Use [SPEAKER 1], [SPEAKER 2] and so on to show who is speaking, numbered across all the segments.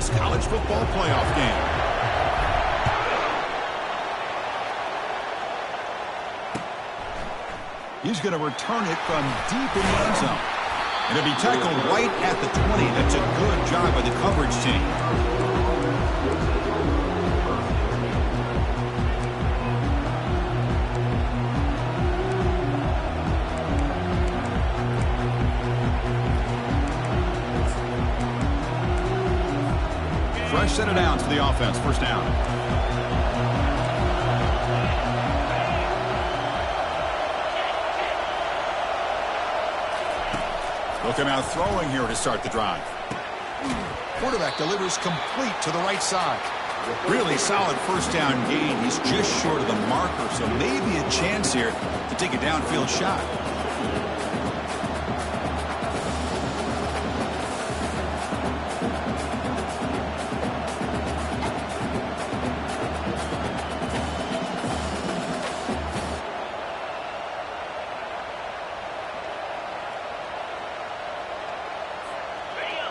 [SPEAKER 1] this college football playoff game. He's going to return it from deep in the end zone. And it'll be tackled right at the 20. That's a good job by the coverage team. Fresh set of downs for the offense. First down. Look him out throwing here to start the drive. Quarterback delivers complete to the right side. Really solid first down gain. He's just short of the marker, so maybe a chance here to take a downfield shot.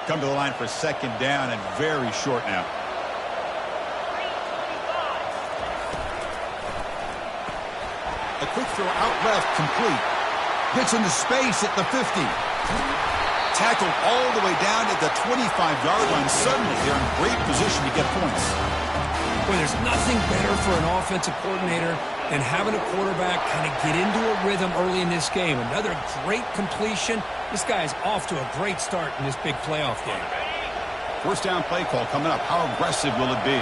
[SPEAKER 1] Come to the line for second down and very short now. A quick throw out left, complete. Gets into space at the 50. Tackled all the way down at the 25-yard line. Suddenly, they're in great position to get points.
[SPEAKER 2] Boy, there's nothing better for an offensive coordinator than having a quarterback kind of get into a rhythm early in this game. Another great completion. This guy is off to a great start in this big playoff game.
[SPEAKER 1] First down play call coming up. How aggressive will it be?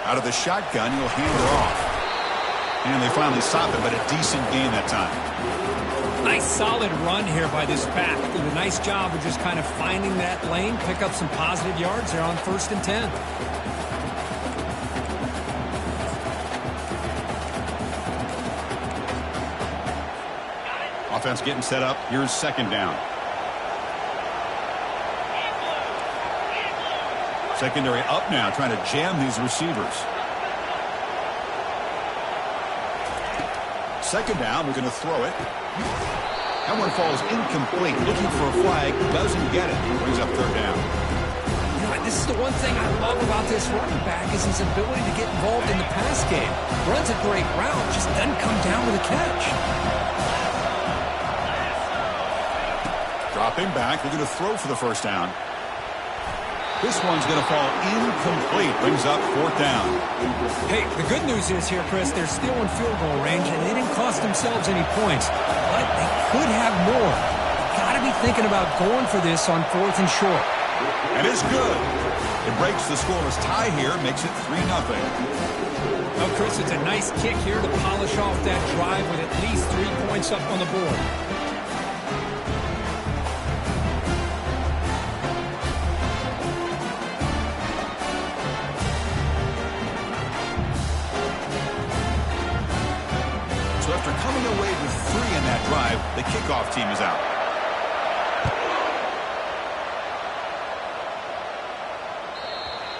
[SPEAKER 1] Out of the shotgun, he'll hand it off. And they finally stop it, but a decent gain that time.
[SPEAKER 2] Nice solid run here by this back. Did a nice job of just kind of finding that lane, pick up some positive yards there on 1st and 10.
[SPEAKER 1] Offense getting set up. Here's second down. Secondary up now, trying to jam these receivers. Second down, we're going to throw it. That one falls incomplete. Looking for a flag, doesn't get it. Brings up third down.
[SPEAKER 2] You know, this is the one thing I love about this running back is his ability to get involved in the pass game. Runs a great route, just doesn't come down with a catch.
[SPEAKER 1] Dropping back, we're going to throw for the first down. This one's going to fall incomplete. Brings up fourth down.
[SPEAKER 2] Hey, the good news is here, Chris, they're still in field goal range, and they didn't cost themselves any points. But they could have more. Got to be thinking about going for this on 4th and short.
[SPEAKER 1] And it's good. It breaks the scoreless tie here, makes it 3-0.
[SPEAKER 2] Well, Chris, it's a nice kick here to polish off that drive with at least 3 points up on the board.
[SPEAKER 1] After coming away with 3 in that drive, the kickoff team is out.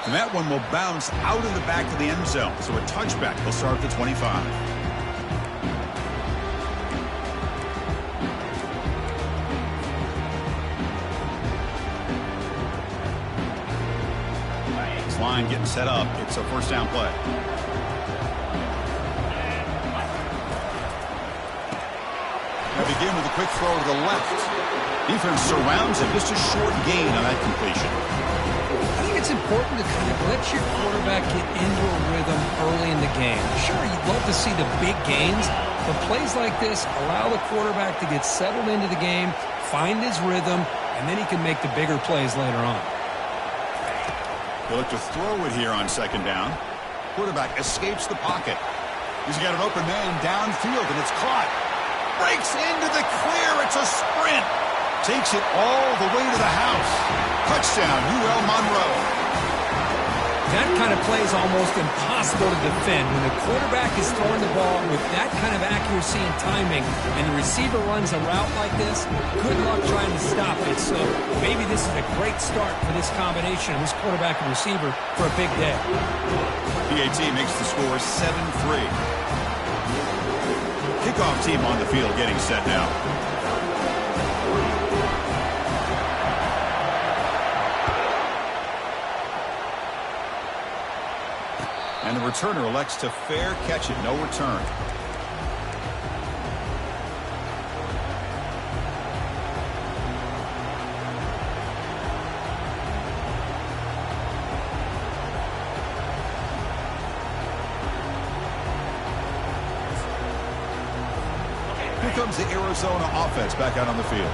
[SPEAKER 1] And that one will bounce out of the back of the end zone. So a touchback will start at the 25. This line getting set up. It's a first down play. Begin with a quick throw to the left. Defense surrounds him. Just a short gain on that completion.
[SPEAKER 2] I think it's important to kind of let your quarterback get into a rhythm early in the game. Sure, you'd love to see the big gains, but plays like this allow the quarterback to get settled into the game, find his rhythm, and then he can make the bigger plays later on.
[SPEAKER 1] He'll look to throw it here on second down. Quarterback escapes the pocket. He's got an open man downfield, and it's caught. Breaks into the clear. It's a sprint. Takes it all the way to the house. Touchdown, UL Monroe.
[SPEAKER 2] That kind of play is almost impossible to defend. When the quarterback is throwing the ball with that kind of accuracy and timing, and the receiver runs a route like this, good luck trying to stop it. So maybe this is a great start for this combination of this quarterback and receiver for a big day.
[SPEAKER 1] PAT makes the score 7-3. Strong team on the field getting set now. And the returner elects to fair catch it. No return. Here comes the Arizona offense back out on the field.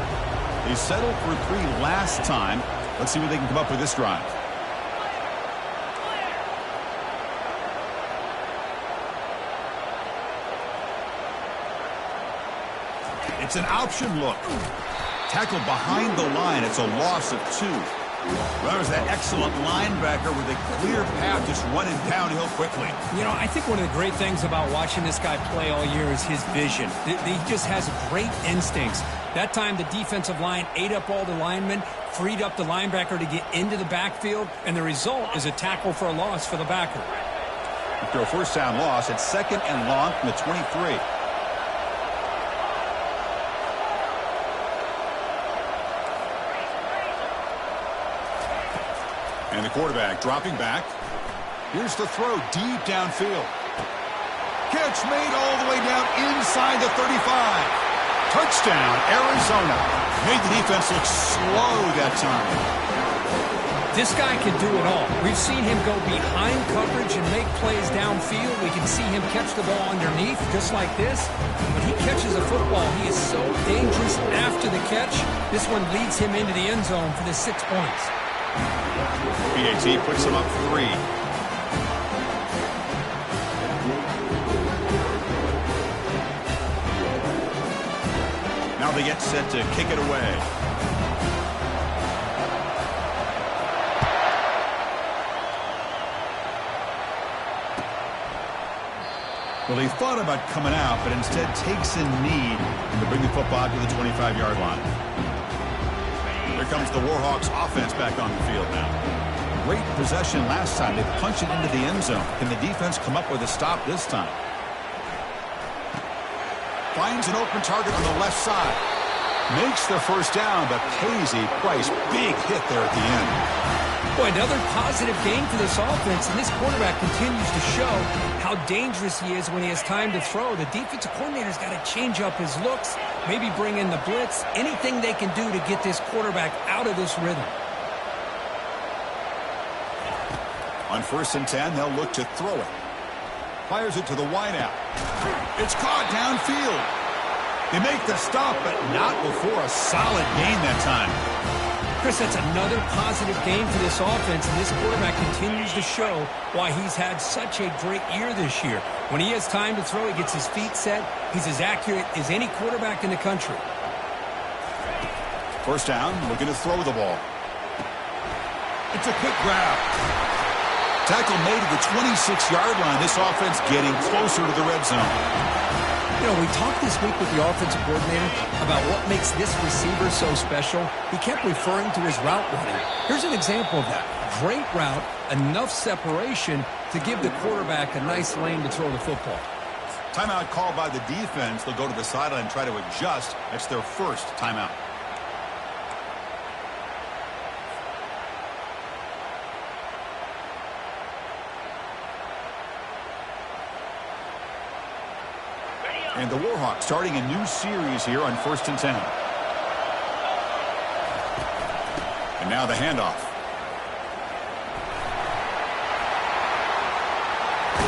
[SPEAKER 1] They settled for 3 last time. Let's see what they can come up with this drive. It's an option look. Tackled behind the line. It's a loss of 2. Well, there's that excellent linebacker with a clear path just running downhill quickly.
[SPEAKER 2] You know, I think one of the great things about watching this guy play all year is his vision. He just has great instincts. That time, the defensive line ate up all the linemen, freed up the linebacker to get into the backfield, and the result is a tackle for a loss for the backer.
[SPEAKER 1] After a first down loss, it's 2nd and long from the 23. And the quarterback dropping back. Here's the throw deep downfield. Catch made all the way down inside the 35. Touchdown, Arizona. Made the defense look slow that time.
[SPEAKER 2] This guy can do it all. We've seen him go behind coverage and make plays downfield. We can see him catch the ball underneath, just like this. When he catches a football, he is so dangerous after the catch. This one leads him into the end zone for the 6 points.
[SPEAKER 1] PAT puts him up 3. Now they get set to kick it away. Well, he thought about coming out, but instead takes a knee to bring the football to the 25-yard line. Here comes the Warhawks offense back on the field now. Great possession last time. They punched it into the end zone. Can the defense come up with a stop this time? Finds an open target on the left side. Makes the first down, but pays a price. Big hit there at the end.
[SPEAKER 2] Boy, another positive game for this offense, and this quarterback continues to show how dangerous he is when he has time to throw. The defensive coordinator's got to change up his looks, maybe bring in the blitz, anything they can do to get this quarterback out of this rhythm.
[SPEAKER 1] On 1st and 10, they'll look to throw it. Fires it to the wideout. It's caught downfield. They make the stop, but not before a solid gain that time.
[SPEAKER 2] Chris, that's another positive game for this offense, and this quarterback continues to show why he's had such a great year this year. When he has time to throw, he gets his feet set. He's as accurate as any quarterback in the country.
[SPEAKER 1] First down, looking to throw the ball. It's a quick grab. Tackle made at the 26-yard line. This offense getting closer to the red zone.
[SPEAKER 2] You know, we talked this week with the offensive coordinator about what makes this receiver so special. He kept referring to his route running. Here's an example of that. Great route, enough separation to give the quarterback a nice lane to throw the football.
[SPEAKER 1] Timeout called by the defense. They'll go to the sideline and try to adjust. That's their first timeout. And the Warhawks starting a new series here on 1st and 10. And now the handoff.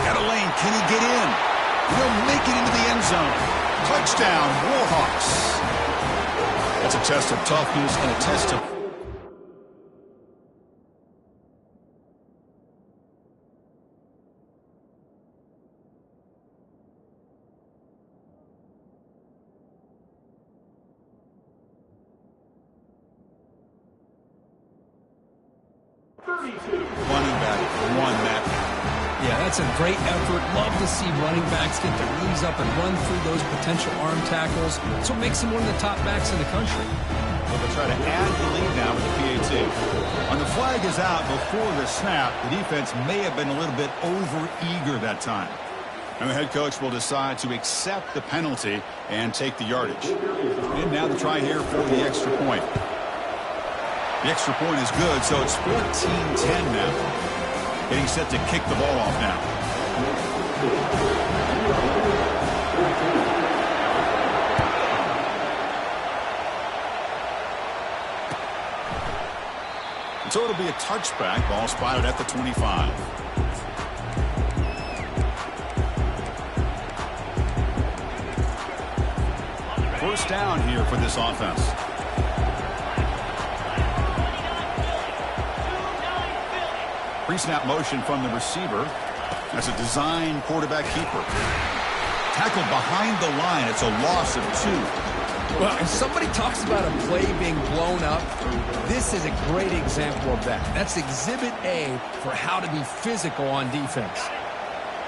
[SPEAKER 1] Got a lane. Can he get in? He'll make it into the end zone. Touchdown, Warhawks. That's a test of toughness and a test of... Running back won that.
[SPEAKER 2] Yeah, that's a great effort. Love to see running backs get their knees up and run through those potential arm tackles. That's what makes him one of the top backs in the country.
[SPEAKER 1] Well, they'll try to add the lead now with the PAT. When the flag is out before the snap, the defense may have been a little bit over-eager that time. And the head coach will decide to accept the penalty and take the yardage. And now the try here for the extra point. The extra point is good, so it's 14-10 now. Getting set to kick the ball off now. So it'll be a touchback. Ball spotted at the 25. First down here for this offense. Pre-snap motion from the receiver. That's a design quarterback keeper. Tackled behind the line. It's a loss of 2.
[SPEAKER 2] Well, if somebody talks about a play being blown up, this is a great example of that. That's exhibit A for how to be physical on defense.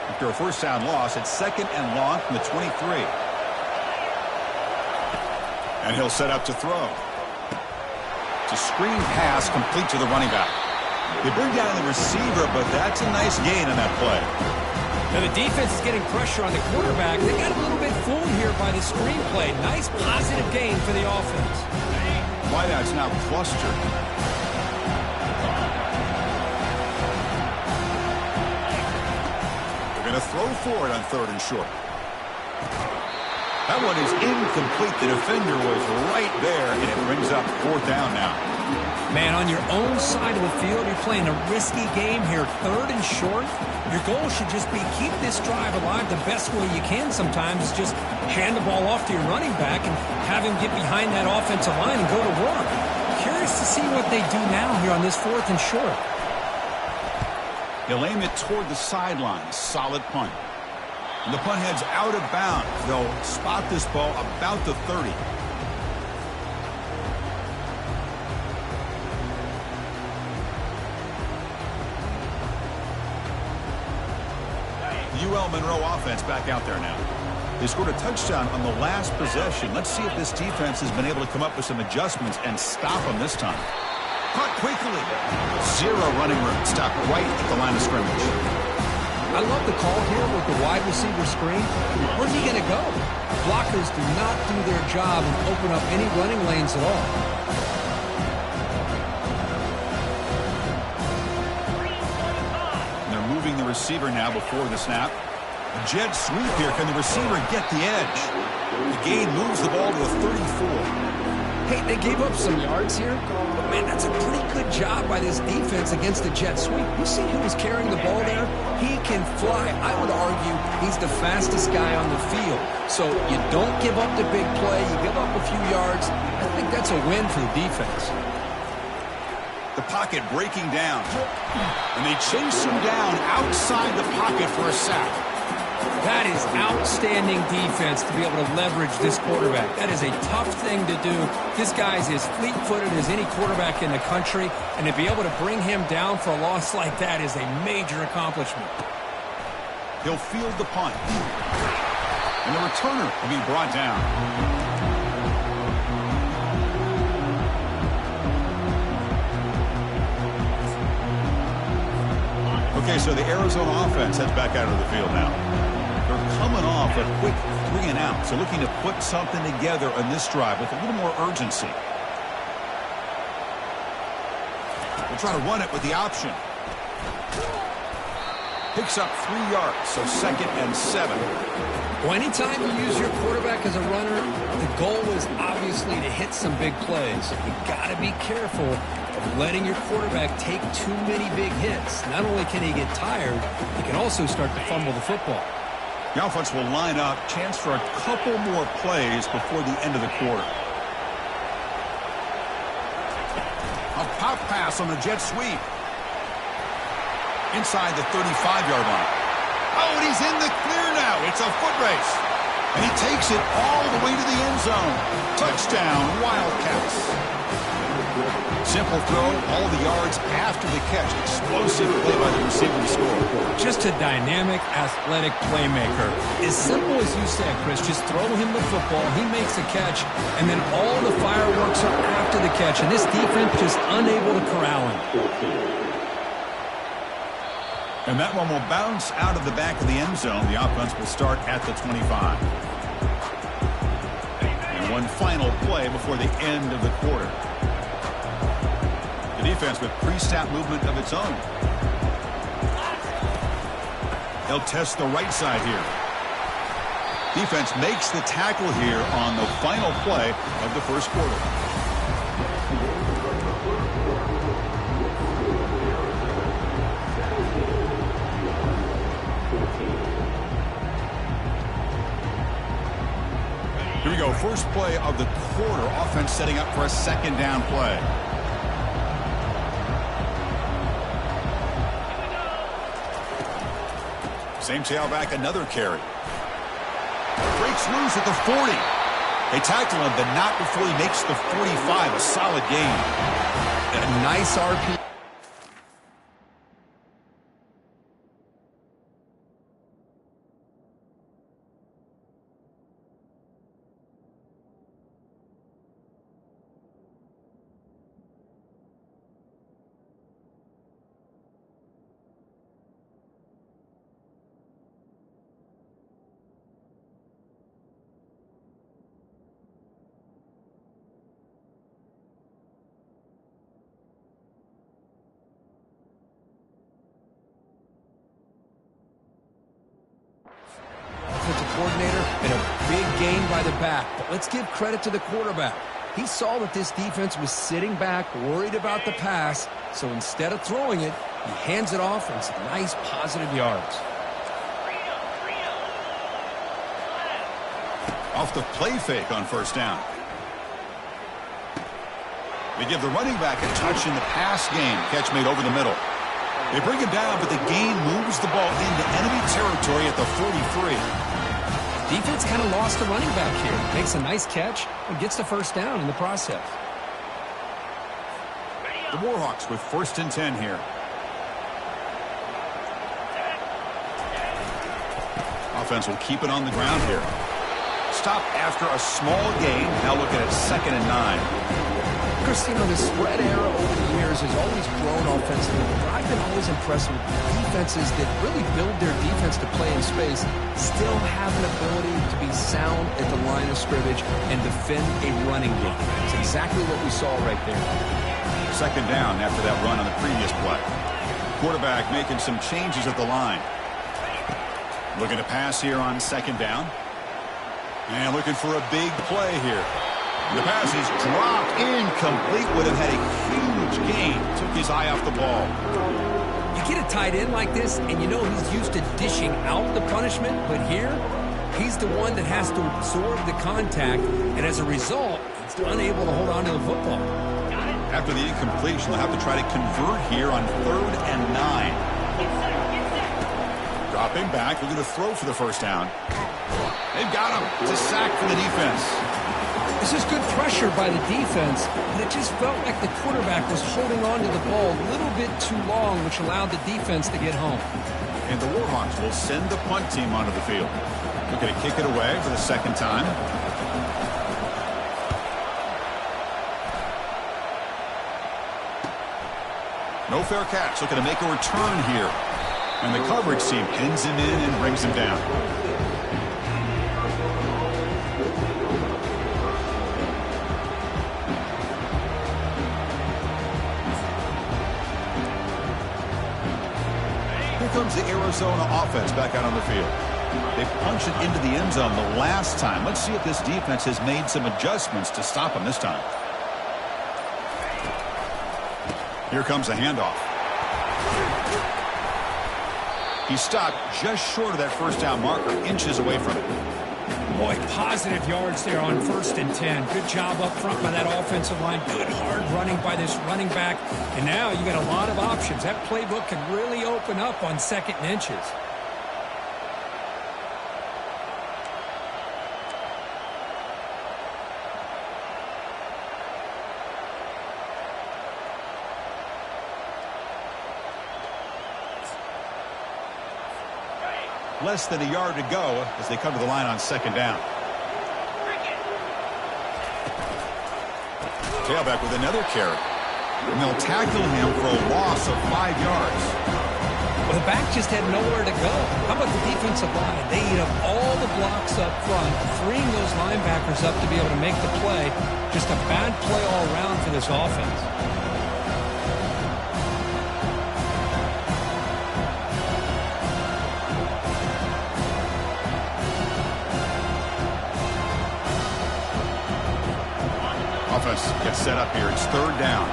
[SPEAKER 1] After a first down loss, it's 2nd and long from the 23. And he'll set up to throw. It's a screen pass complete to the running back. They bring down the receiver, but that's a nice gain on that play.
[SPEAKER 2] Now the defense is getting pressure on the quarterback. They got a little bit fooled here by the screen play. Nice positive gain for the offense.
[SPEAKER 1] Wideout's now clustered. They're going to throw for it on 3rd and short. That one is incomplete. The defender was right there, and it brings up 4th down now.
[SPEAKER 2] Man, on your own side of the field, you're playing a risky game here. 3rd and short. Your goal should just be keep this drive alive the best way you can sometimes. Is just hand the ball off to your running back and have him get behind that offensive line and go to work. Curious to see what they do now here on this 4th and short.
[SPEAKER 1] He'll aim it toward the sideline. Solid punt. And the punt heads out of bounds. They'll spot this ball about the 30. UL Monroe offense back out there now. They scored a touchdown on the last possession. Let's see if this defense has been able to come up with some adjustments and stop them this time. Caught quickly. 0 running room. Stopped right at the line of scrimmage.
[SPEAKER 2] I love the call here with the wide receiver screen. Where's he going to go? Blockers do not do their job and open up any running lanes at all.
[SPEAKER 1] They're moving the receiver now before the snap. A jet sweep here. Can the receiver get the edge? The gain moves the ball to the 34.
[SPEAKER 2] Hey, they gave up some yards here, but man, that's a pretty good job by this defense against the jet sweep. You see who was carrying the ball there? He can fly. I would argue he's the fastest guy on the field. So you don't give up the big play. You give up a few yards. I think that's a win for the defense.
[SPEAKER 1] The pocket breaking down. And they chase him down outside the pocket for a sack.
[SPEAKER 2] That is outstanding defense to be able to leverage this quarterback. That is a tough thing to do. This guy's as fleet-footed as any quarterback in the country, and to be able to bring him down for a loss like that is a major accomplishment.
[SPEAKER 1] He'll field the punt. And the returner will be brought down. Okay, so the Arizona offense heads back out of the field now. They're coming off a quick 3 and out, so looking to put something together on this drive with a little more urgency. We'll try to run it with the option. Picks up 3 yards, so 2nd and 7.
[SPEAKER 2] Well, anytime you use your quarterback as a runner, the goal is obviously to hit some big plays. You've got to be careful of letting your quarterback take too many big hits. Not only can he get tired, he can also start to fumble the football.
[SPEAKER 1] The offense will line up. Chance for a couple more plays before the end of the quarter. A pop pass on the jet sweep. Inside the 35-yard line. Oh, and he's in the clear now. It's a foot race. And he takes it all the way to the end zone. Touchdown, Wildcats. Simple throw, all the yards after the catch. Explosive play by the receiver to score.
[SPEAKER 2] Just a dynamic, athletic playmaker. As simple as you said, Chris, just throw him the football, he makes a catch, and then all the fireworks are after the catch, and this defense just unable to corral him.
[SPEAKER 1] And that one will bounce out of the back of the end zone. The offense will start at the 25. And one final play before the end of the quarter. The defense with pre-snap movement of its own. They'll test the right side here. Defense makes the tackle here on the final play of the first quarter. Here we go. First play of the quarter. Offense setting up for a second down play. Same tailback, another carry. Breaks loose at the 40. They tackle him, but not before he makes the 45. A solid gain.
[SPEAKER 2] A nice RP. Coordinator and a big gain by the back. But let's give credit to the quarterback. He saw that this defense was sitting back, worried about the pass, so instead of throwing it, he hands it off and some nice positive yards.
[SPEAKER 1] Off the play fake on first down. They give the running back a touch in the pass game. Catch made over the middle. They bring him down, but the gain moves the ball into enemy territory at the 43.
[SPEAKER 2] Defense kind of lost the running back here. Makes a nice catch and gets the first down in the process.
[SPEAKER 1] The Warhawks with 1st and 10 here. Offense will keep it on the ground here. Stop after a small gain. Now looking at 2nd and 9.
[SPEAKER 2] Christine, the spread era over the years has always grown offensively, but I've been always impressed with defenses that really build their defense to play in space, still have an ability to be sound at the line of scrimmage and defend a running game. It's exactly what we saw right there.
[SPEAKER 1] 2nd down after that run on the previous play. Quarterback making some changes at the line. Looking to pass here on 2nd down. And looking for a big play here. The pass is dropped incomplete. Would have had a huge gain. Took his eye off the ball.
[SPEAKER 2] You get a tight end like this, and you know he's used to dishing out the punishment, but here, he's the one that has to absorb the contact, and as a result, he's unable to hold on to the football.
[SPEAKER 1] After the incompletion, they'll have to try to convert here on 3rd and 9. Dropping back, looking to throw for the first down. They've got him. It's a sack for the defense.
[SPEAKER 2] This is good pressure by the defense, but it just felt like the quarterback was holding on to the ball a little bit too long, which allowed the defense to get home.
[SPEAKER 1] And the Warhawks will send the punt team onto the field. Looking to kick it away for the 2nd time. No fair catch. Looking to make a return here. And the coverage team pins him in and brings him down. Here comes the Arizona offense back out on the field. They punched it into the end zone the last time. Let's see if this defense has made some adjustments to stop them this time. Here comes a handoff. He stopped just short of that first down marker, inches away from it.
[SPEAKER 2] Boy, positive yards there on 1st and 10. Good job up front by that offensive line. Good hard running by this running back. And now you got a lot of options. That playbook can really open up on 2nd and inches.
[SPEAKER 1] Less than a yard to go as they come to the line on 2nd down. Tailback with another carry. And they'll tackle him for a loss of 5 yards.
[SPEAKER 2] Well, the back just had nowhere to go. How about the defensive line? They eat up all the blocks up front, freeing those linebackers up to be able to make the play. Just a bad play all around for this offense.
[SPEAKER 1] Offense gets set up here. It's third down.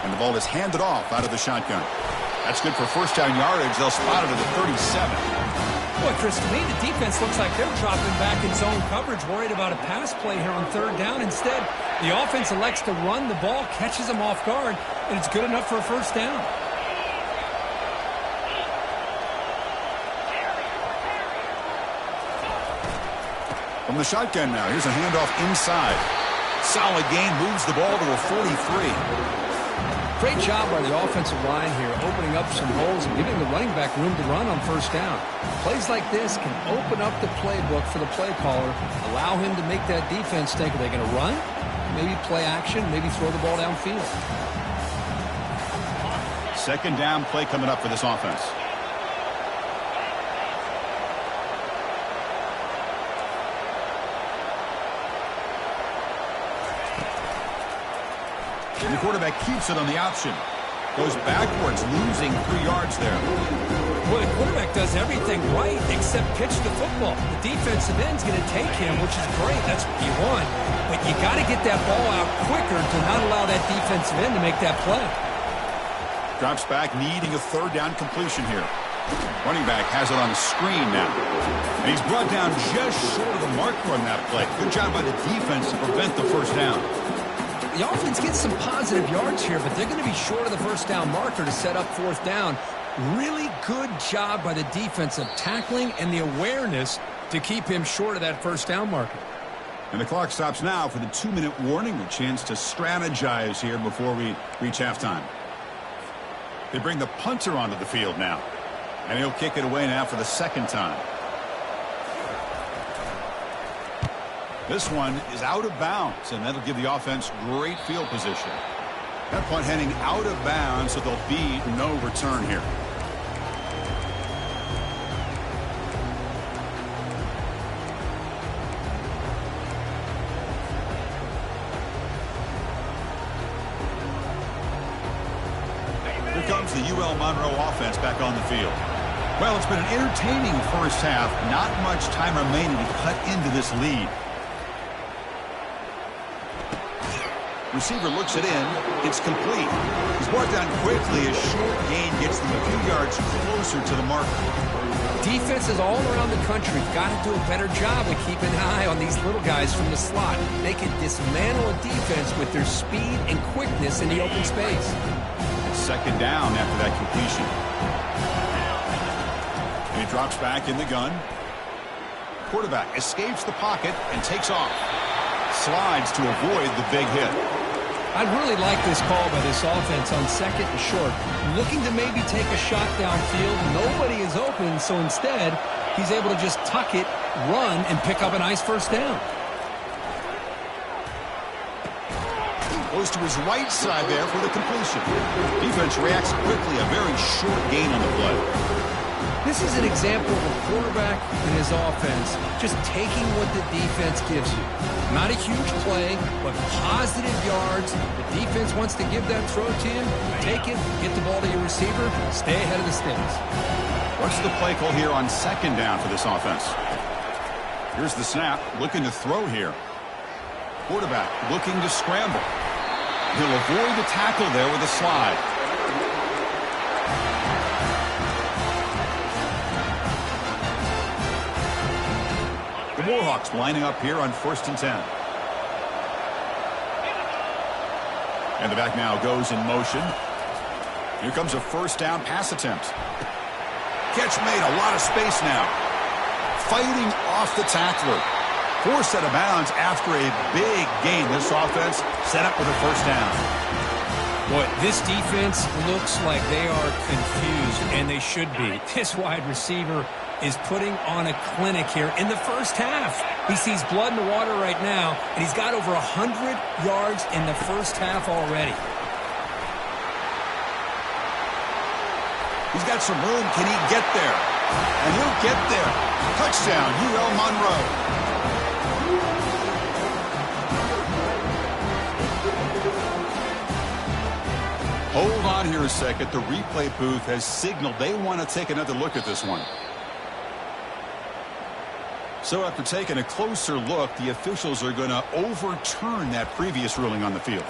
[SPEAKER 1] And the ball is handed off out of the shotgun. That's good for first down yardage. They'll spot it at the 37.
[SPEAKER 2] Boy, Chris, to me, the defense looks like they're dropping back in zone coverage, worried about a pass play here on third down. Instead, the offense elects to run the ball, catches them off guard, and it's good enough for a first down.
[SPEAKER 1] From the shotgun now, here's a handoff inside. Solid gain, moves the ball to a 43.
[SPEAKER 2] Great job by the offensive line here, opening up some holes and giving the running back room to run on first down. Plays like this can open up the playbook for the play caller, allow him to make that defense think, are they going to run? Maybe play action, maybe throw the ball downfield.
[SPEAKER 1] Second down play coming up for this offense. And the quarterback keeps it on the option. Goes backwards, losing 3 yards there.
[SPEAKER 2] Well, the quarterback does everything right except pitch the football. The defensive end's going to take him, which is great. That's what you want. But you got to get that ball out quicker to not allow that defensive end to make that play.
[SPEAKER 1] Drops back, needing a third down completion here. Running back has it on the screen now. And he's brought down just short of the marker on that play. Good job by the defense to prevent the first down.
[SPEAKER 2] The offense gets some positive yards here, but they're going to be short of the first down marker to set up fourth down. Really good job by the defensive tackling and the awareness to keep him short of that first down marker.
[SPEAKER 1] And the clock stops now for the 2-minute warning, a chance to strategize here before we reach halftime. They bring the punter onto the field now, and he'll kick it away now for the second time. This one is out of bounds, and that'll give the offense great field position. That punt heading out of bounds, so there'll be no return here. Here comes the UL Monroe offense back on the field. Well, it's been an entertaining first half. Not much time remaining to cut into this lead. Receiver looks it in. It's complete. He's brought down quickly. A short gain gets them a few yards closer to the marker.
[SPEAKER 2] Defenses all around the country got to do a better job of keeping an eye on these little guys from the slot. They can dismantle a defense with their speed and quickness in the open space.
[SPEAKER 1] Second down after that completion. And he drops back in the gun. Quarterback escapes the pocket and takes off. Slides to avoid the big hit.
[SPEAKER 2] I'd really like this call by this offense on second and short. Looking to maybe take a shot downfield. Nobody is open, so instead, he's able to just tuck it, run, and pick up a nice first down.
[SPEAKER 1] Goes to his right side there for the completion. Defense reacts quickly. A very short gain on the play.
[SPEAKER 2] This is an example of a quarterback and his offense just taking what the defense gives you. Not a huge play, but positive yards. The defense wants to give that throw to him. Take it, get the ball to your receiver, stay ahead of the sticks.
[SPEAKER 1] What's the play call here on second down for this offense? Here's the snap, looking to throw here. Quarterback looking to scramble. He'll avoid the tackle there with a slide. The Warhawks lining up here on 1st and 10. And the back now goes in motion. Here comes a first down pass attempt. Catch made, a lot of space now. Fighting off the tackler. Forced out of bounds after a big gain. This offense set up with a first down.
[SPEAKER 2] Boy, this defense looks like they are confused, and they should be. This wide receiver is putting on a clinic here in the first half. He sees blood in the water right now, and he's got over 100 yards in the first half already.
[SPEAKER 1] He's got some room. Can he get there? And he'll get there. Touchdown, UL Monroe. Hold on here a second. The replay booth has signaled they want to take another look at this one. So after taking a closer look, the officials are going to overturn that previous ruling on the field.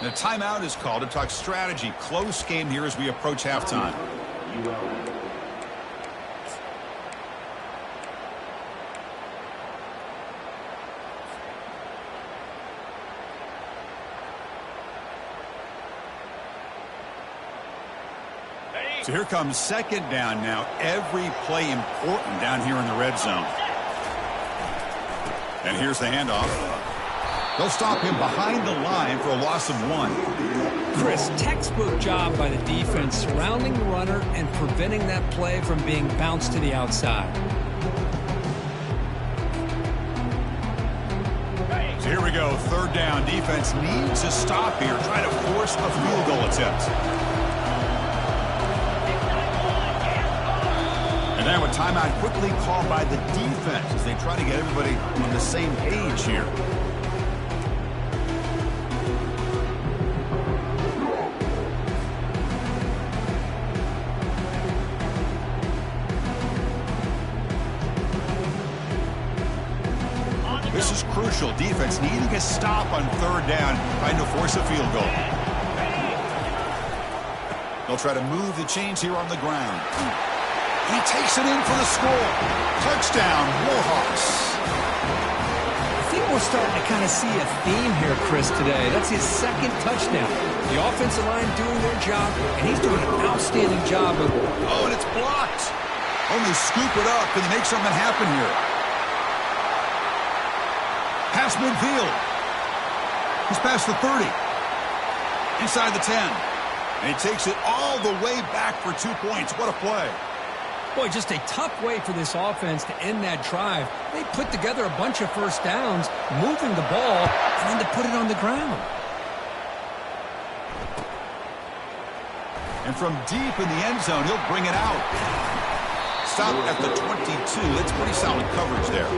[SPEAKER 1] And a timeout is called to talk strategy. Close game here as we approach halftime. So here comes second down now. Every play important down here in the red zone. And here's the handoff. They'll stop him behind the line for a loss of 1.
[SPEAKER 2] Chris, textbook job by the defense surrounding the runner and preventing that play from being bounced to the outside.
[SPEAKER 1] So here we go, third down. Defense needs a stop here, try to force a field goal attempt. And now a timeout quickly called by the defense as they try to get everybody on the same page here. This is crucial. Defense needing a stop on third down, trying to force a field goal. They'll try to move the chains here on the ground. He takes it in for the score. Touchdown, Warhawks.
[SPEAKER 2] I think we're starting to kind of see a theme here, Chris, today. That's his second touchdown. The offensive line doing their job, and he's doing an outstanding job of it.
[SPEAKER 1] Oh, and it's blocked. Only scoop it up and make something happen here. Pass midfield. He's past the 30. Inside the 10. And he takes it all the way back for 2 points. What a play.
[SPEAKER 2] Boy, just a tough way for this offense to end that drive. They put together a bunch of first downs, moving the ball, and then to put it on the ground.
[SPEAKER 1] And from deep in the end zone, he'll bring it out. Stop at the 22. That's pretty solid coverage there.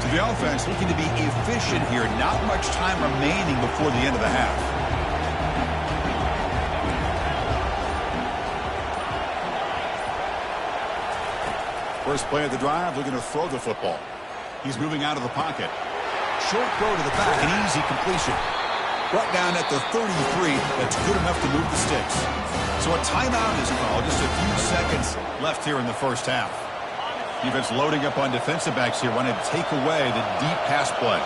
[SPEAKER 1] The offense looking to be efficient here. Not much time remaining before the end of the half. First play of the drive, looking to throw the football. He's moving out of the pocket. Short throw to the back, an easy completion. Brought down at the 33. That's good enough to move the sticks. So a timeout is called. Just a few seconds left here in the first half. Defense loading up on defensive backs here, wanting to take away the deep pass play.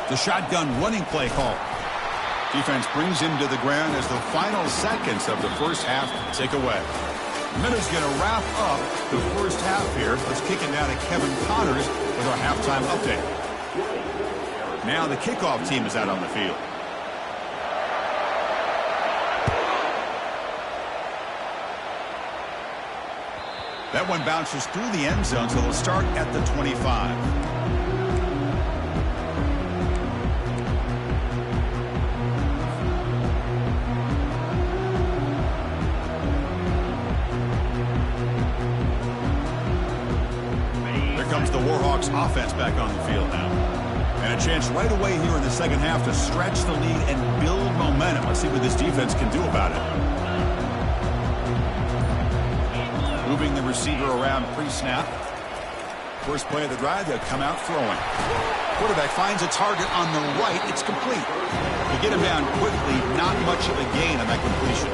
[SPEAKER 1] The shotgun running play call. Defense brings him to the ground as the final seconds of the first half tick away. Minute's going to wrap up the first half here. Let's kick it down to Kevin Connors with our halftime update. Now the kickoff team is out on the field. That one bounces through the end zone, so they'll start at the 25. Here comes the Warhawks offense back on the field now. And a chance right away here in the second half to stretch the lead and build momentum. Let's see what this defense can do about it. Moving the receiver around pre-snap. First play of the drive, they'll come out throwing. Quarterback finds a target on the right. It's complete. To get him down quickly, not much of a gain on that completion.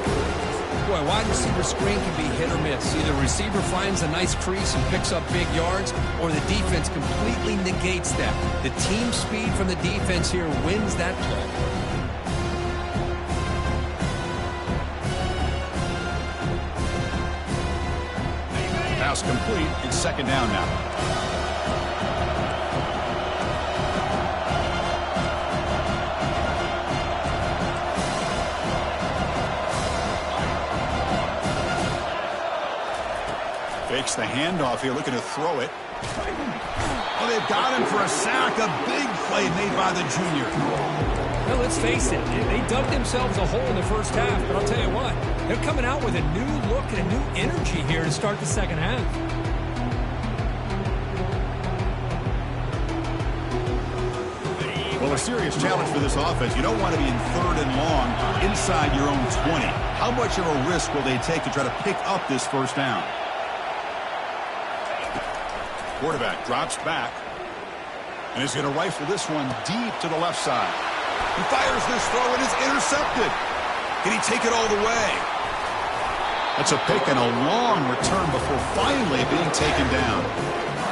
[SPEAKER 2] Boy, wide receiver screen can be hit or miss. Either receiver finds a nice crease and picks up big yards, or the defense completely negates that. The team speed from the defense here wins that play.
[SPEAKER 1] pass complete. It's second down now. Fakes the handoff here, looking to throw it. Oh, they've got him for a sack. A big play made by the junior.
[SPEAKER 2] Well, let's face it, they dug themselves a hole in the first half, but I'll tell you what, they're coming out with a new look and a new energy here to start the second half.
[SPEAKER 1] Well, a serious challenge for this offense. You don't want to be in third and long inside your own 20. How much of a risk will they take to try to pick up this first down? Quarterback drops back, and he's going to rifle this one deep to the left side. He fires this throw, and it's intercepted. Can he take it all the way? That's a pick and a long return before finally being taken down.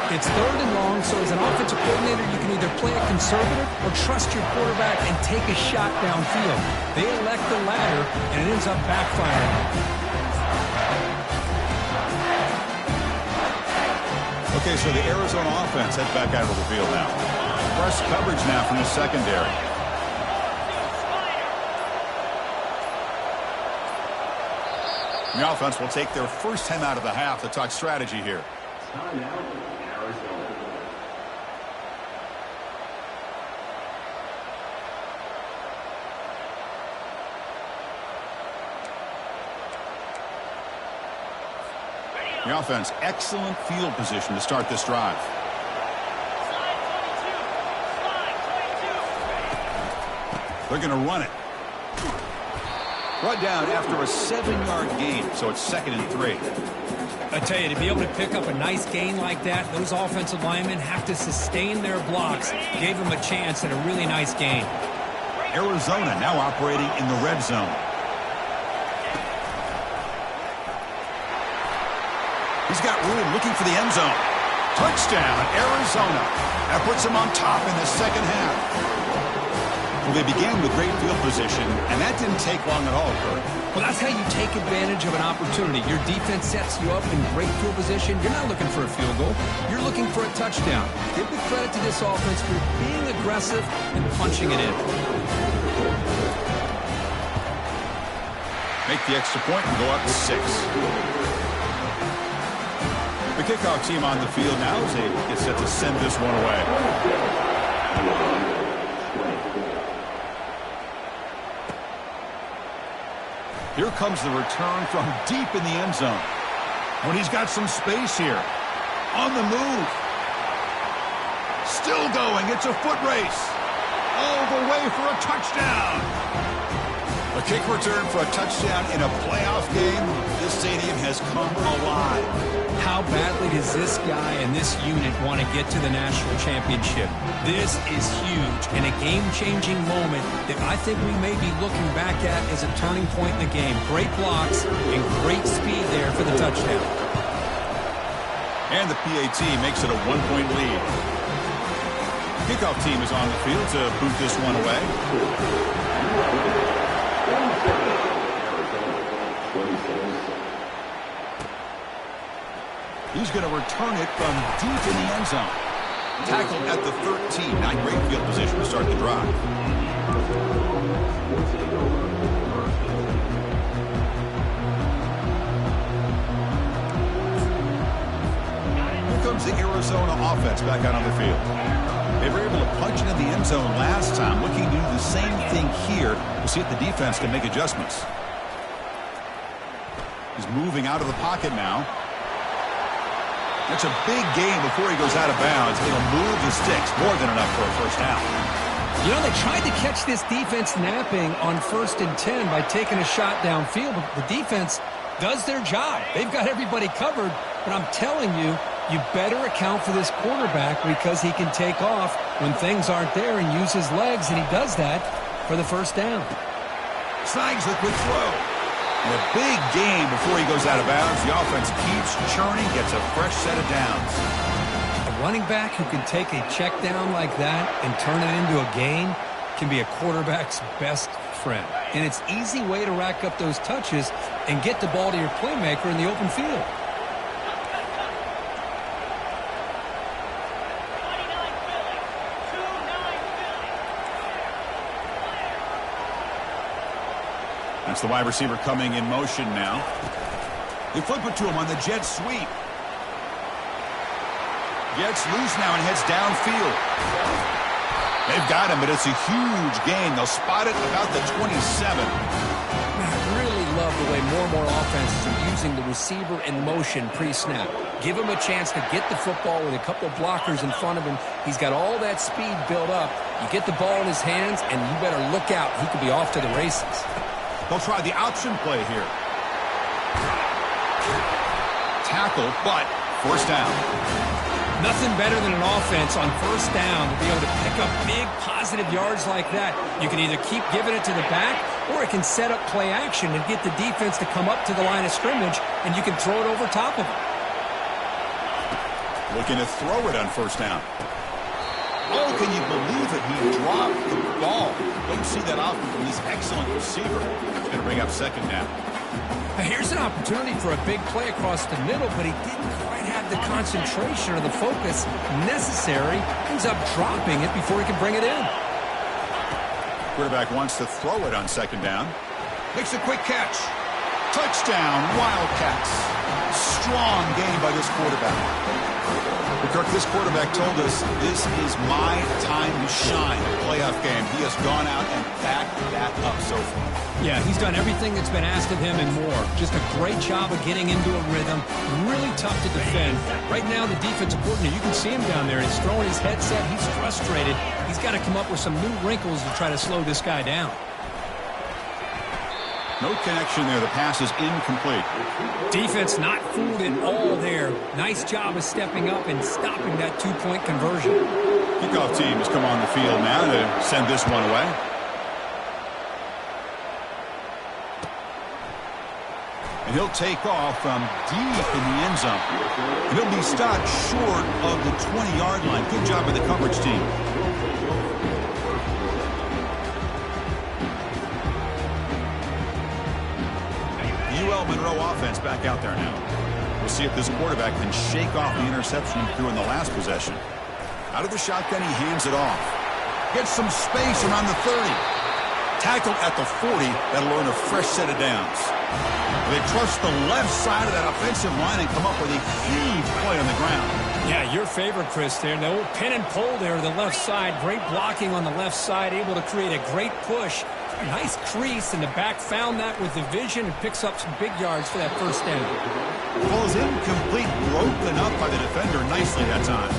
[SPEAKER 2] It's third and long, so as an offensive coordinator, you can either play it conservative or trust your quarterback and take a shot downfield. They elect the latter, and it ends up backfiring.
[SPEAKER 1] Okay, so the Arizona offense heads back out of the field now. Press coverage now from the secondary. The offense will take their first time out of the half to talk strategy here. The offense, excellent field position to start this drive. They're going to run it. Brought down after a 7-yard gain, so it's 2nd and 3.
[SPEAKER 2] I tell you, to be able to pick up a nice gain like that, those offensive linemen have to sustain their blocks. Gave them a chance at a really nice gain.
[SPEAKER 1] Arizona now operating in the red zone. He's got room looking for the end zone. Touchdown, Arizona. That puts him on top in the second half. Well, they began with great field position, and that didn't take long at all, Kurt.
[SPEAKER 2] Well, that's how you take advantage of an opportunity. Your defense sets you up in great field position. You're not looking for a field goal. You're looking for a touchdown. Give the credit to this offense for being aggressive and punching it in.
[SPEAKER 1] Make the extra point and go up 6. The kickoff team on the field now as they get set to send this one away. Here comes the return from deep in the end zone. When he's got some space here. On the move. Still going. It's a foot race. All the way for a touchdown. A kick return for a touchdown in a playoff game. This stadium has come alive.
[SPEAKER 2] How badly does this guy and this unit want to get to the national championship? This is huge and a game-changing moment that I think we may be looking back at as a turning point in the game. Great blocks and great speed there for the touchdown.
[SPEAKER 1] And the PAT makes it a 1-point lead. Kickoff team is on the field to boot this one away. He's going to return it from deep in the end zone. Tackled at the 13. Not great field position to start the drive. Here comes the Arizona offense back out on the field. They were able to punch it in the end zone last time. Looking to do the same thing here. We'll see if the defense can make adjustments. He's moving out of the pocket now. That's a big gain before he goes out of bounds. It'll move the sticks. More than enough for a first down.
[SPEAKER 2] You know, they tried to catch this defense napping on 1st and 10 by taking a shot downfield, but the defense does their job. They've got everybody covered, but I'm telling you, you better account for this quarterback because he can take off when things aren't there and use his legs, and he does that for the first down.
[SPEAKER 1] Snags the quick throw. And a big gain before he goes out of bounds. The offense keeps churning, gets a fresh set of downs.
[SPEAKER 2] A running back who can take a check down like that and turn it into a gain can be a quarterback's best friend. And it's an easy way to rack up those touches and get the ball to your playmaker in the open field.
[SPEAKER 1] It's the wide receiver coming in motion now. They flip it to him on the jet sweep. Gets loose now and heads downfield. They've got him, but it's a huge gain. They'll spot it about the 27.
[SPEAKER 2] I really love the way more and more offenses are using the receiver in motion pre-snap. Give him a chance to get the football with a couple of blockers in front of him. He's got all that speed built up. You get the ball in his hands, and you better look out. He could be off to the races.
[SPEAKER 1] They'll try the option play here. Tackle, but first down.
[SPEAKER 2] Nothing better than an offense on first down to be able to pick up big positive yards like that. You can either keep giving it to the back, or it can set up play action and get the defense to come up to the line of scrimmage, and you can throw it over top of it.
[SPEAKER 1] Looking to throw it on first down. Oh, can you believe it? He dropped the ball. Don't see that often from this excellent receiver. It's going to bring up second down.
[SPEAKER 2] Here's an opportunity for a big play across the middle, but he didn't quite have the concentration or the focus necessary. Ends up dropping it before he can bring it in.
[SPEAKER 1] Quarterback wants to throw it on second down. Makes a quick catch. Touchdown, Wildcats. Strong game by this quarterback. Kirk, this quarterback told us this is my time to shine. Playoff game. He has gone out and backed that up so far.
[SPEAKER 2] Yeah, he's done everything that's been asked of him and more. Just a great job of getting into a rhythm. Really tough to defend. Right now, the defensive coordinator, you can see him down there. He's throwing his headset. He's frustrated. He's got to come up with some new wrinkles to try to slow this guy down.
[SPEAKER 1] No connection there. The pass is incomplete.
[SPEAKER 2] Defense not fooled at all there. Nice job of stepping up and stopping that two-point conversion.
[SPEAKER 1] Kickoff team has come on the field now to send this one away. And he'll take off from deep in the end zone. And he'll be stopped short of the 20-yard line. Good job by the coverage team. UL Monroe offense back out there now. We'll see if this quarterback can shake off the interception he threw in the last possession. Out of the shotgun, he hands it off. Gets some space around the 30. Tackled at the 40. That'll earn a fresh set of downs. They trust the left side of that offensive line and come up with a huge play on the ground.
[SPEAKER 2] Yeah, your favorite, Chris, there. The old pin and pull there to the left side. Great blocking on the left side. Able to create a great push. Nice crease, and the back found that with the vision and picks up some big yards for that first down.
[SPEAKER 1] Ball is incomplete, broken up by the defender nicely that time.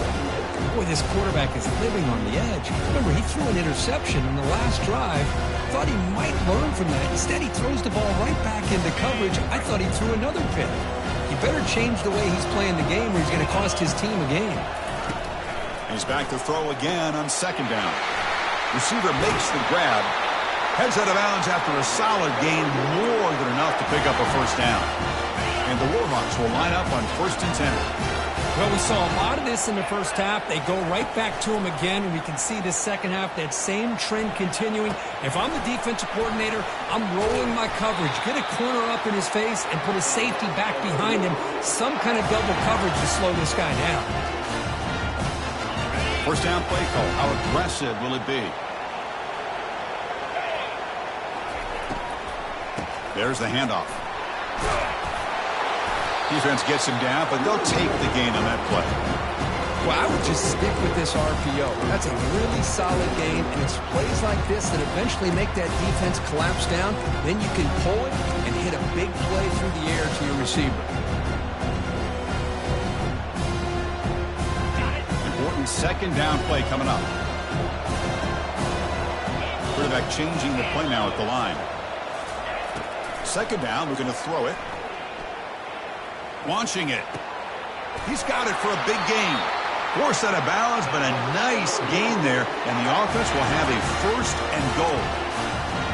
[SPEAKER 2] Boy, this quarterback is living on the edge. Remember, he threw an interception in the last drive. Thought he might learn from that. Instead, he throws the ball right back into coverage. I thought he threw another pick. He better change the way he's playing the game or he's going to cost his team a game.
[SPEAKER 1] He's back to throw again on second down. Receiver makes the grab. Heads out of bounds after a solid gain, more than enough to pick up a first down. And the Warhawks will line up on 1st and 10.
[SPEAKER 2] Well, we saw a lot of this in the first half. They go right back to him again, and we can see the second half, that same trend continuing. If I'm the defensive coordinator, I'm rolling my coverage. Get a corner up in his face and put a safety back behind him. Some kind of double coverage to slow this guy down.
[SPEAKER 1] First down play call. How aggressive will it be? There's the handoff. Defense gets him down, but they'll take the gain on that play.
[SPEAKER 2] Well, I would just stick with this RPO. That's a really solid game, and it's plays like this that eventually make that defense collapse down. Then you can pull it and hit a big play through the air to your receiver.
[SPEAKER 1] Important second down play coming up. Quarterback changing the play now at the line. Second down, we're going to throw it. Launching it. He's got it for a big gain. Forced out of bounds, but a nice gain there, and the offense will have a 1st and goal.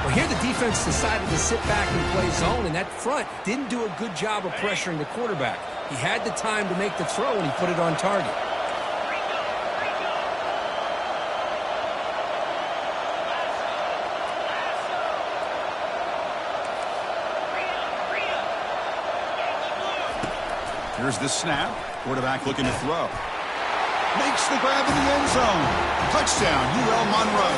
[SPEAKER 2] Well, here the defense decided to sit back and play zone, and that front didn't do a good job of pressuring the quarterback. He had the time to make the throw, and he put it on target.
[SPEAKER 1] Here's the snap. Quarterback looking to throw. Makes the grab in the end zone. Touchdown, UL Monroe.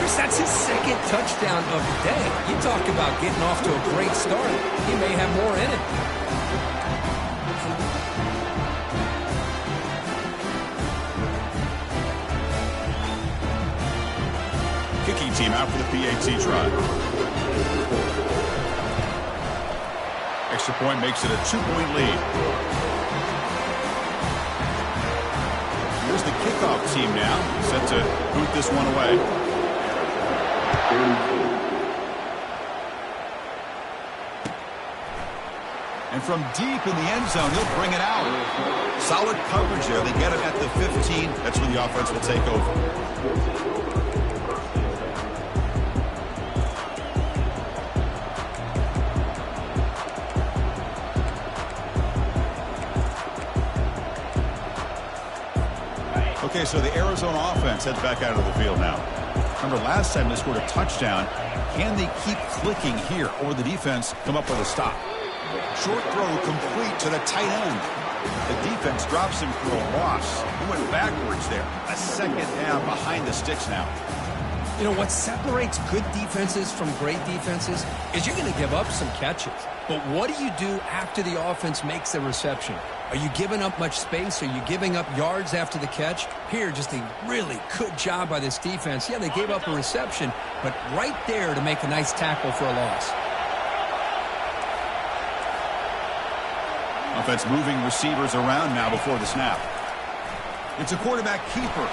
[SPEAKER 2] Chris, that's his second touchdown of the day. You talk about getting off to a great start. He may have more in it.
[SPEAKER 1] Kicking team out for the PAT try. Extra point makes it a 2-point lead. Here's the kickoff team now, set to boot this one away. And from deep in the end zone, he'll bring it out. Solid coverage there. They get it at the 15. That's where the offense will take over. Okay, so the Arizona offense heads back out of the field now. Remember, last time they scored a touchdown. Can they keep clicking here, or the defense come up with a stop? Short throw complete to the tight end. The defense drops him for a loss. He went backwards there. A second down behind the sticks now.
[SPEAKER 2] You know, what separates good defenses from great defenses is you're going to give up some catches. But what do you do after the offense makes the reception? Are you giving up much space? Are you giving up yards after the catch? Here, just a really good job by this defense. Yeah, they gave up a reception, but right there to make a nice tackle for a loss.
[SPEAKER 1] Offense moving receivers around now before the snap. It's a quarterback keeper.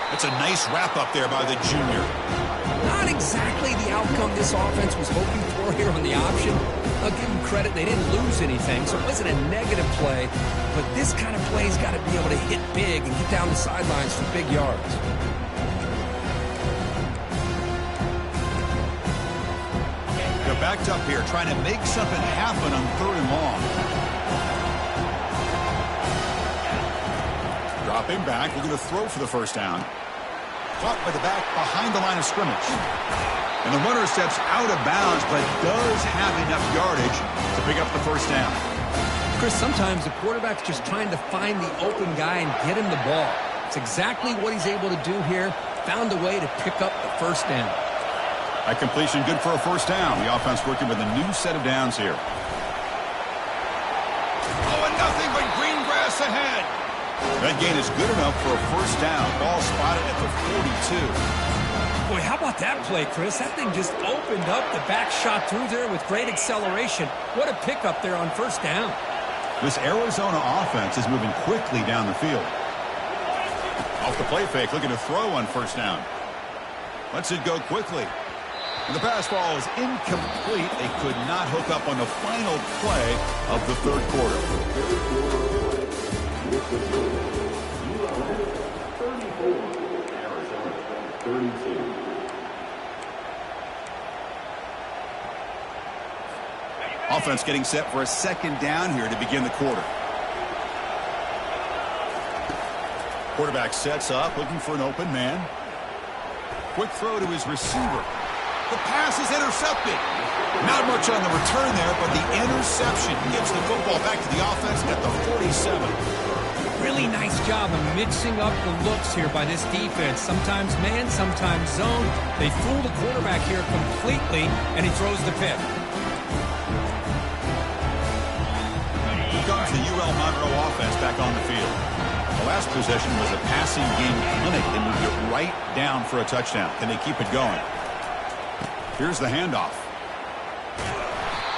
[SPEAKER 1] That's a nice wrap up there by the junior.
[SPEAKER 2] Not exactly the outcome this offense was hoping for here on the option. I'll give them credit. They didn't lose anything, so it wasn't a negative play. But this kind of play's got to be able to hit big and get down the sidelines for big yards.
[SPEAKER 1] They're backed up here trying to make something happen on 3rd and long. Dropping back, looking to throw for the first down. Caught by the back behind the line of scrimmage. And the runner steps out of bounds, but does have enough yardage to pick up the first down.
[SPEAKER 2] Chris, sometimes the quarterback's just trying to find the open guy and get him the ball. It's exactly what he's able to do here. Found a way to pick up the first down.
[SPEAKER 1] That completion good for a first down. The offense working with a new set of downs here. Oh, and nothing but green grass ahead. That gain is good enough for a first down. Ball spotted at the 42.
[SPEAKER 2] Boy, how about that play, Chris? That thing just opened up. The back shot through there with great acceleration. What a pickup there on first down.
[SPEAKER 1] This Arizona offense is moving quickly down the field. Off the play fake, looking to throw on first down. Lets it go quickly. And the pass ball is incomplete. They could not hook up on the final play of the 3rd quarter. Offense getting set for a second down here to begin the quarter. Quarterback sets up, looking for an open man. Quick throw to his receiver. The pass is intercepted. Not much on the return there, but the interception gets the football back to the offense at the 47.
[SPEAKER 2] Really nice job of mixing up the looks here by this defense. Sometimes man, sometimes zone. They fool the quarterback here completely, and he throws the pick.
[SPEAKER 1] Here comes the UL Monroe offense back on the field. The last possession was a passing game clinic. They moved it right down for a touchdown. Can they keep it going? Here's the handoff.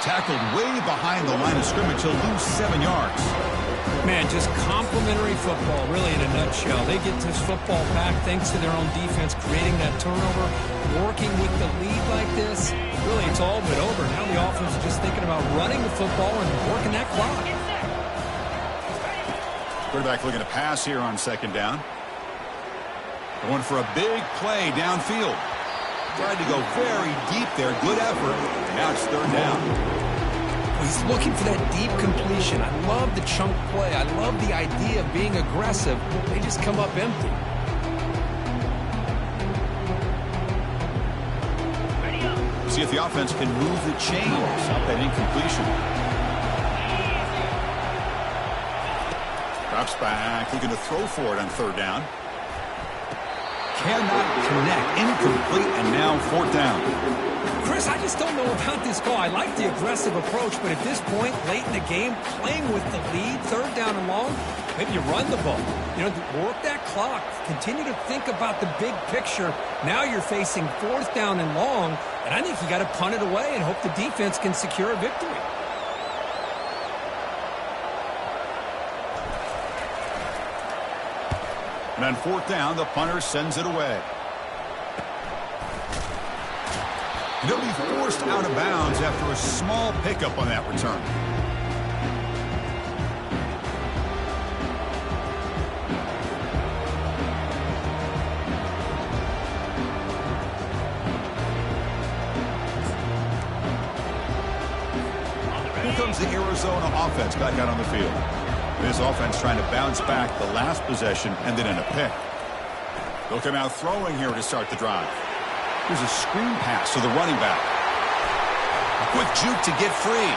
[SPEAKER 1] Tackled way behind the line of scrimmage. He'll lose 7 yards.
[SPEAKER 2] Man, just complimentary football, really in a nutshell. They get this football back thanks to their own defense, creating that turnover, working with the lead like this. Really, it's all but over. Now the offense is just thinking about running the football and working that clock.
[SPEAKER 1] Quarterback looking to pass here on second down. Going for a big play downfield. Tried to go very deep there. Good effort. Now it's 3rd down.
[SPEAKER 2] He's looking for that deep completion. I love the chunk play. I love the idea of being aggressive. They just come up empty.
[SPEAKER 1] See if the offense can move the chains. Stop that incompletion. Drops back. Looking to throw for it on 3rd down. cannot connect. Incomplete, and now fourth down.
[SPEAKER 2] Chris, I just don't know about this call. I like the aggressive approach, but at this point, late in the game, playing with the lead, third down and long, maybe you run the ball. You know, work that clock. Continue to think about the big picture. Now you're facing fourth down and long, and I think you got to punt it away and hope the defense can secure a victory.
[SPEAKER 1] And on fourth down, the punter sends it away. He'll be forced out of bounds after a small pickup on that return. Here comes the Arizona offense back out on the field. This offense trying to bounce back the last possession and then in a pick. They'll come out throwing here to start the drive. Here's a screen pass to the running back. A quick juke to get free.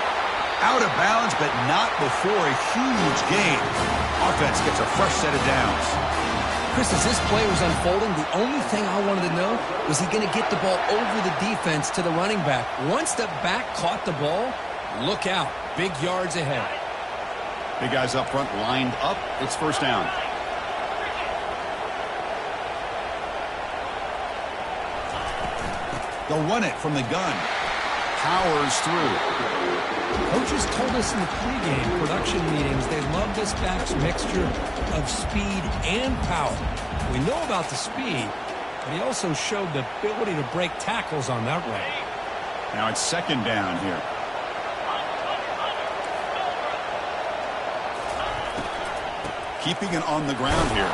[SPEAKER 1] Out of bounds, but not before a huge gain. Offense gets a fresh set of downs.
[SPEAKER 2] Chris, as this play was unfolding, the only thing I wanted to know was he going to get the ball over the defense to the running back. Once the back caught the ball, look out. Big yards ahead.
[SPEAKER 1] Big guys up front lined up. It's first down. They'll run it from the gun. Powers through.
[SPEAKER 2] Coaches told us in the pregame production meetings they love this back's mixture of speed and power. We know about the speed, but he also showed the ability to break tackles on that run.
[SPEAKER 1] Now it's second down here. Keeping it on the ground here.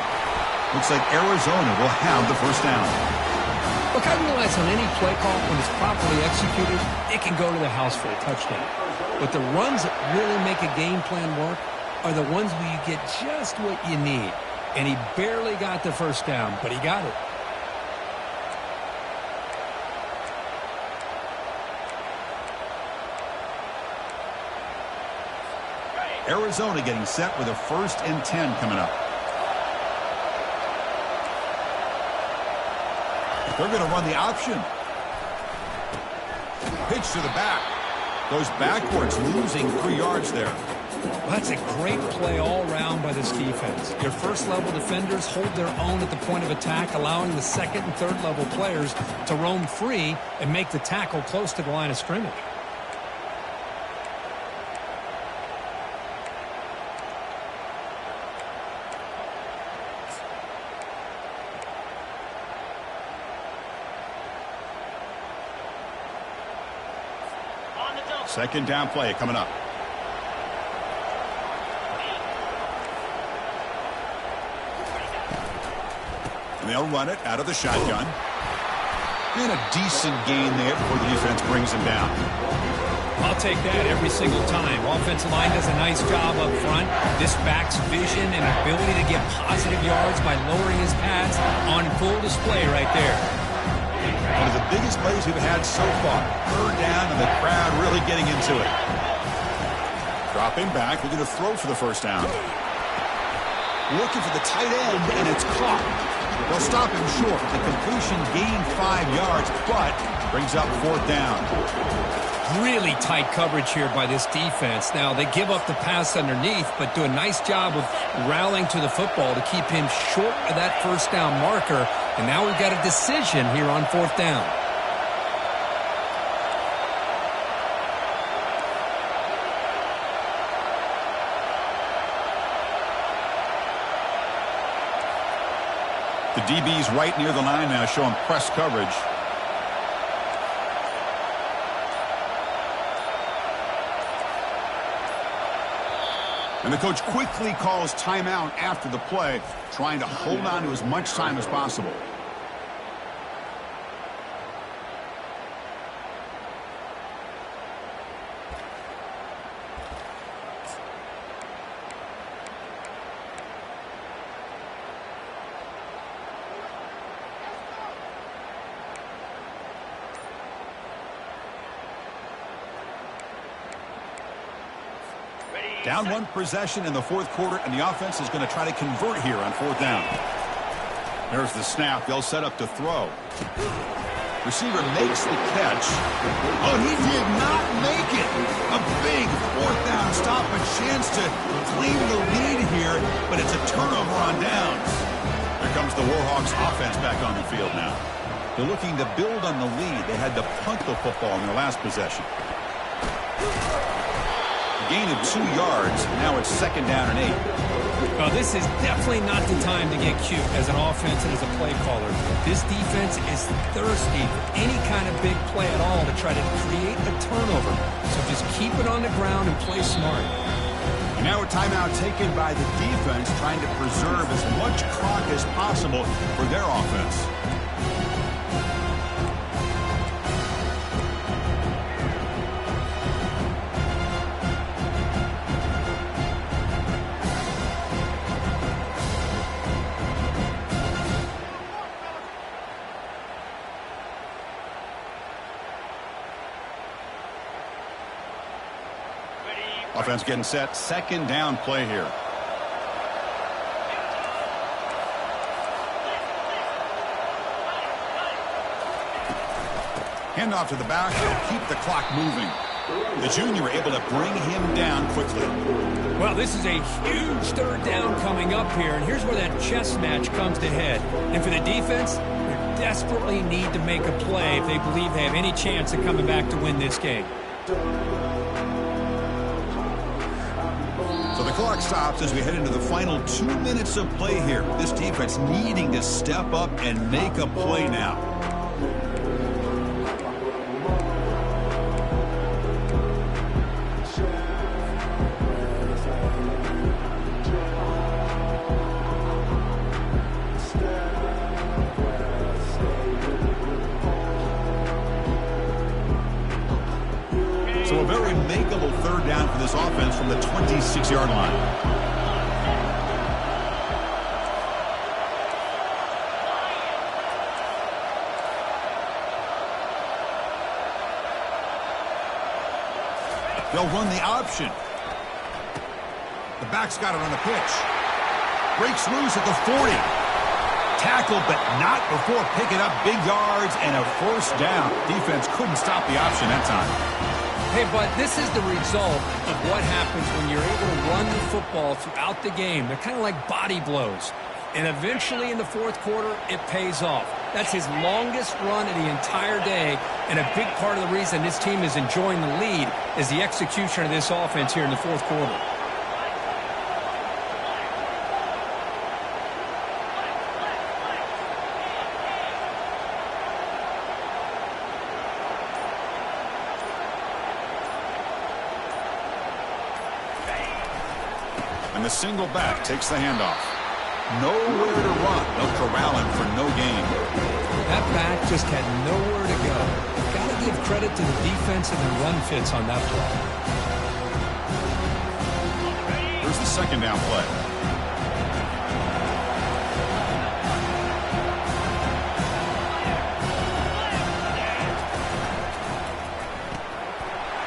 [SPEAKER 1] Looks like Arizona will have the first down.
[SPEAKER 2] Look, I realize on any play call, when it's properly executed, it can go to the house for a touchdown. But the runs that really make a game plan work are the ones where you get just what you need. And he barely got the first down, but he got it.
[SPEAKER 1] Arizona getting set with a 1st and 10 coming up. They're going to run the option. Pitch to the back. Goes backwards, losing 3 yards there.
[SPEAKER 2] Well, that's a great play all around by this defense. Your first-level defenders hold their own at the point of attack, allowing the second and third-level players to roam free and make the tackle close to the line of scrimmage.
[SPEAKER 1] Second down play coming up. And they'll run it out of the shotgun. And a decent gain there before the defense brings him down.
[SPEAKER 2] I'll take that every single time. Offensive line does a nice job up front. This back's vision and ability to get positive yards by lowering his pads on full display right there.
[SPEAKER 1] One of the biggest plays we've had so far. Third down and the crowd really getting into it. Dropping back, we're going to throw for the first down. Looking for the tight end, and it's caught. They'll stop him short. The completion gained 5 yards, but brings up fourth down.
[SPEAKER 2] Really tight coverage here by this defense. Now, they give up the pass underneath, but do a nice job of rallying to the football to keep him short of that first down marker. And now we've got a decision here on fourth down.
[SPEAKER 1] The DB's right near the line now, showing press coverage. And the coach quickly calls timeout after the play, trying to hold on to as much time as possible. Down 1 possession in the fourth quarter, and the offense is going to try to convert here on fourth down. There's the snap. They'll set up to throw. Receiver makes the catch. Oh, he did not make it. A big fourth down stop, a chance to claim the lead here, but it's a turnover on downs. Here comes the Warhawks offense back on the field now. They're looking to build on the lead. They had to punt the football in their last possession. Gain of 2 yards. Now it's 2nd down and 8.
[SPEAKER 2] Well, this is definitely not the time to get cute as an offense and as a play caller. This defense is thirsty for any kind of big play at all to try to create a turnover. So just keep it on the ground and play smart.
[SPEAKER 1] And now a timeout taken by the defense, trying to preserve as much clock as possible for their offense. Offense getting set. 2nd down play here. Handoff to the back. Keep the clock moving. The junior able to bring him down quickly.
[SPEAKER 2] Well, this is a huge 3rd down coming up here, and here's where that chess match comes to head. And for the defense, they desperately need to make a play if they believe they have any chance of coming back to win this game.
[SPEAKER 1] So the clock stops as we head into the final 2 minutes of play here. This defense needing to step up and make a play now. So a very makeable 3rd down for this offense from the 26-yard line. They'll run the option. The back's got it on the pitch. Breaks loose at the 40. Tackled, but not before picking up big yards and a 1st down. Defense couldn't stop the option that time.
[SPEAKER 2] Hey, but this is the result of what happens when you're able to run the football throughout the game. They're kind of like body blows. And eventually in the 4th quarter, it pays off. That's his longest run of the entire day, and a big part of the reason this team is enjoying the lead is the execution of this offense here in the 4th quarter.
[SPEAKER 1] And the single back takes the handoff. Nowhere to run. They'll corral him for no gain.
[SPEAKER 2] That back just had nowhere to go. Got to give credit to the defensive and run fits on that play.
[SPEAKER 1] Here's the 2nd down play.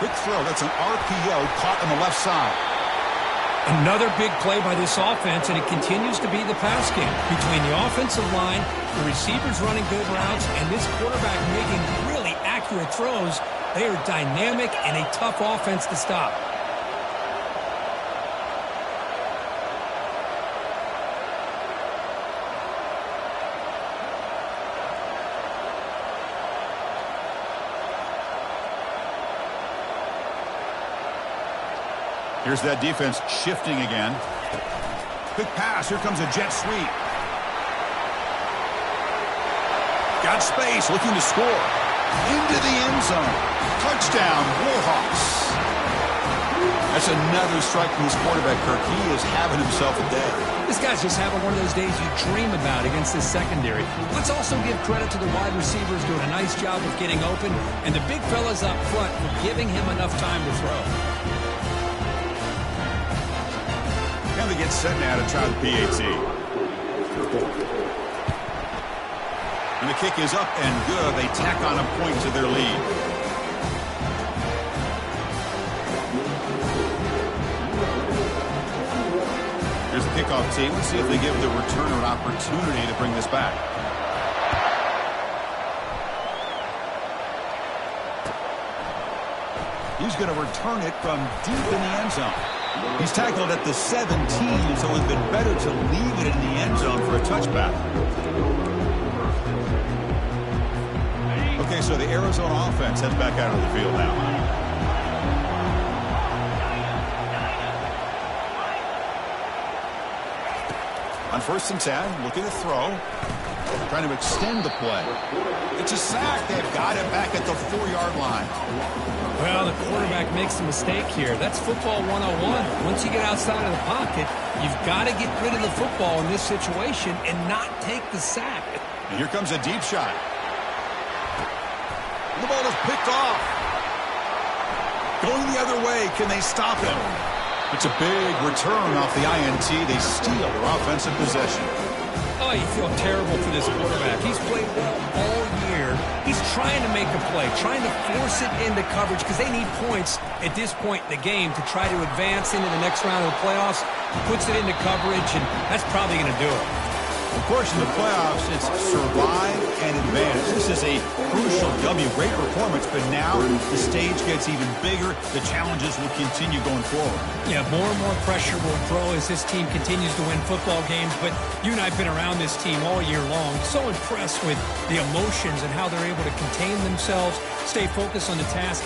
[SPEAKER 1] Quick throw. That's an RPO caught on the left side.
[SPEAKER 2] Another big play by this offense, and it continues to be the pass game. Between the offensive line, the receivers running good routes, and this quarterback making really accurate throws, they are dynamic and a tough offense to stop.
[SPEAKER 1] Here's that defense shifting again. Quick pass. Here comes a jet sweep. Got space, looking to score. Into the end zone. Touchdown, Warhawks. That's another strike from his quarterback, Kirk. He is having himself a day.
[SPEAKER 2] This guy's just having one of those days you dream about against this secondary. Let's also give credit to the wide receivers doing a nice job of getting open, and the big fellas up front for giving him enough time to throw.
[SPEAKER 1] Now they get set now to try the PAT. And the kick is up and good. They tack on a point to their lead. Here's the kickoff team. Let's see if they give the returner an opportunity to bring this back. He's going to return it from deep in the end zone. He's tackled at the 17, so it would have been better to leave it in the end zone for a touchback. Okay, so the Arizona offense heads back out of the field now. On 1st and 10, looking to throw. Trying to extend the play. It's a sack. They've got it back at the 4-yard line.
[SPEAKER 2] Well, the quarterback makes a mistake here. That's football 101. Once you get outside of the pocket, you've got to get rid of the football in this situation and not take the sack.
[SPEAKER 1] And here comes a deep shot. The ball is picked off. Going the other way. Can they stop him? It's a big return off the INT. They steal their offensive possession.
[SPEAKER 2] Oh, you feel terrible for this quarterback. He's played well all year. He's trying to make a play, trying to force it into coverage because they need points at this point in the game to try to advance into the next round of the playoffs. Puts it into coverage, and that's probably going to do it.
[SPEAKER 1] Of course, in the playoffs, it's survive and advance. This is a crucial W. Great performance, but now the stage gets even bigger. The challenges will continue going forward.
[SPEAKER 2] Yeah, more and more pressure will grow as this team continues to win football games, but you and I have been around this team all year long. So impressed with the emotions and how they're able to contain themselves, stay focused on the task